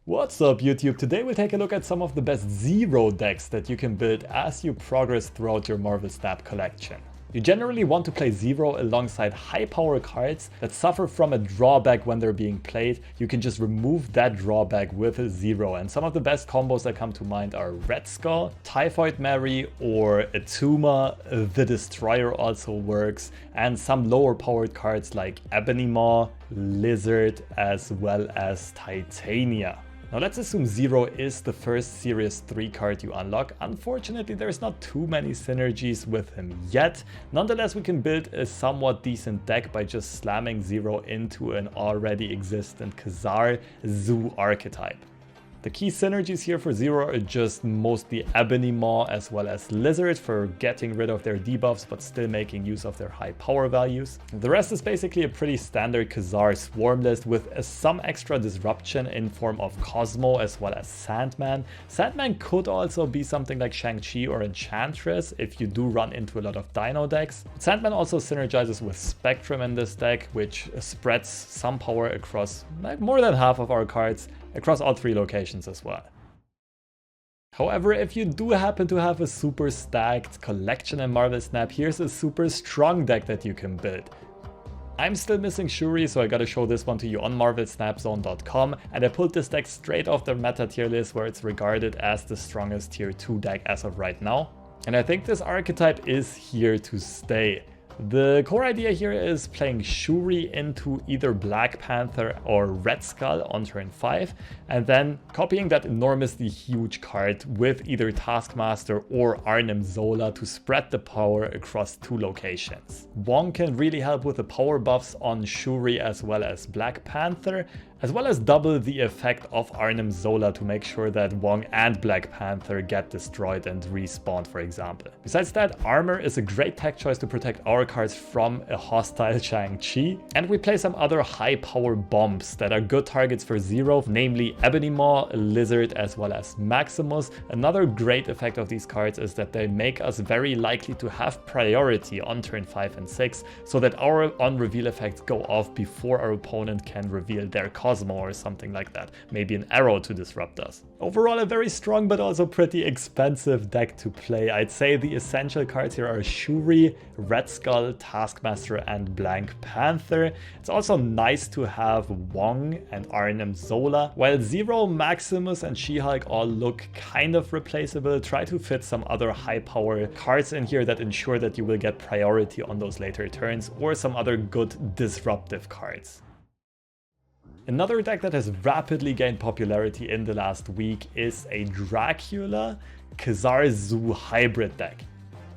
What's up YouTube? Today we'll take a look at some of the best zero decks that you can build as you progress throughout your Marvel Snap collection. You generally want to play zero alongside high power cards that suffer from a drawback when they're being played. You can just remove that drawback with a zero, and some of the best combos that come to mind are Red Skull, Typhoid Mary, or Attuma. The Destroyer also works, and some lower powered cards like Ebony Maw, Lizard, as well as Titania. Now let's assume Zero is the first Series 3 card you unlock. Unfortunately, there's not too many synergies with him yet. Nonetheless, we can build a somewhat decent deck by just slamming Zero into an already existent Kazaar Zoo archetype. The key synergies here for Zero are just mostly Ebony Maw as well as Lizard for getting rid of their debuffs but still making use of their high power values. The rest is basically a pretty standard Kazaar swarm list with some extra disruption in form of Cosmo as well as Sandman. Sandman could also be something like Shang-Chi or Enchantress if you do run into a lot of Dino decks. Sandman also synergizes with Spectrum in this deck, which spreads some power across like more than half of our cards, across all three locations as well. However, if you do happen to have a super stacked collection in Marvel Snap, here's a super strong deck that you can build. I'm still missing Shuri, so I gotta show this one to you on marvelsnapzone.com, and I pulled this deck straight off the meta tier list where it's regarded as the strongest tier 2 deck as of right now. And I think this archetype is here to stay. The core idea here is playing Shuri into either Black Panther or Red Skull on turn 5, and then copying that enormously huge card with either Taskmaster or Arnim Zola to spread the power across two locations. Wong can really help with the power buffs on Shuri as well as Black Panther, as well as double the effect of Arnim Zola to make sure that Wong and Black Panther get destroyed and respawned, for example. Besides that, Armor is a great tech choice to protect our cards from a hostile Shang-Chi, and we play some other high power bombs that are good targets for Zero, namely Ebony Maw, Lizard, as well as Maximus. Another great effect of these cards is that they make us very likely to have priority on turn 5 and 6, so that our on-reveal effects go off before our opponent can reveal their Cosmo or something like that, maybe an arrow to disrupt us. Overall, a very strong but also pretty expensive deck to play. I'd say the essential cards here are Shuri, Red Skull, Taskmaster, and Black Panther. It's also nice to have Wong and Arnim Zola. While Zero, Maximus, and She-Hulk all look kind of replaceable, try to fit some other high power cards in here that ensure that you will get priority on those later turns, or some other good disruptive cards. Another deck that has rapidly gained popularity in the last week is a Dracula Kazaar Zoo hybrid deck.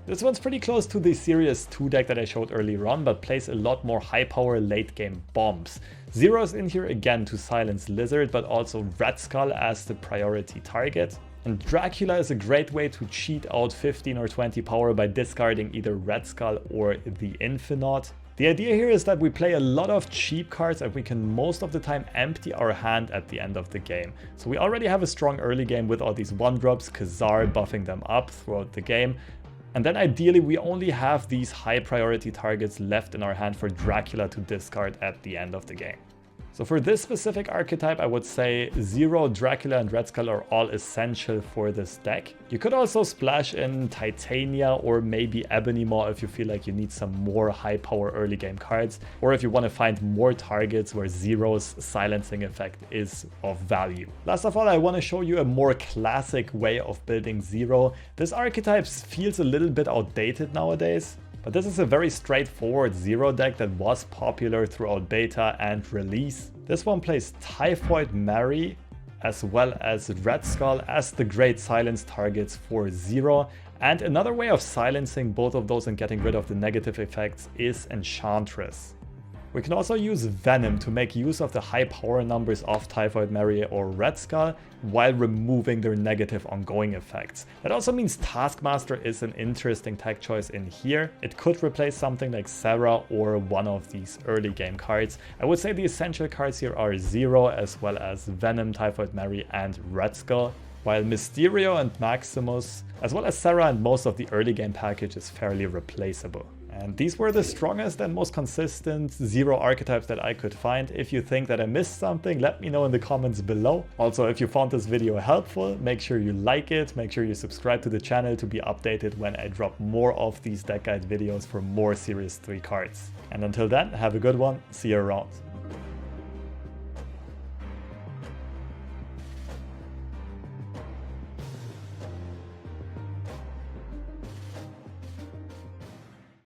This one's pretty close to the Series 2 deck that I showed earlier on, but plays a lot more high power late game bombs. Zero's in here again to silence Lizard, but also Red Skull as the priority target. And Dracula is a great way to cheat out 15 or 20 power by discarding either Red Skull or the Infinaut. The idea here is that we play a lot of cheap cards and we can most of the time empty our hand at the end of the game. So we already have a strong early game with all these 1-drops, Kazaar buffing them up throughout the game. And then ideally we only have these high priority targets left in our hand for Dracula to discard at the end of the game. So for this specific archetype, I would say Zero, Dracula, and Red Skull are all essential for this deck. You could also splash in Titania or maybe Ebony Maw if you feel like you need some more high power early game cards, or if you want to find more targets where Zero's silencing effect is of value. Last of all, I want to show you a more classic way of building Zero. This archetype feels a little bit outdated nowadays, but this is a very straightforward Zero deck that was popular throughout beta and release. This one plays Typhoid Mary as well as Red Skull as the great silence targets for Zero. And another way of silencing both of those and getting rid of the negative effects is Enchantress. We can also use Venom to make use of the high power numbers of Typhoid Mary or Red Skull while removing their negative ongoing effects. That also means Taskmaster is an interesting tech choice in here. It could replace something like Sarah or one of these early game cards. I would say the essential cards here are Zero as well as Venom, Typhoid Mary, and Red Skull, while Mysterio and Maximus, as well as Sarah and most of the early game package, is fairly replaceable. And these were the strongest and most consistent Zero archetypes that I could find. If you think that I missed something, let me know in the comments below. Also, if you found this video helpful, make sure you like it, make sure you subscribe to the channel to be updated when I drop more of these deck guide videos for more Series 3 cards. And until then, have a good one, see you around.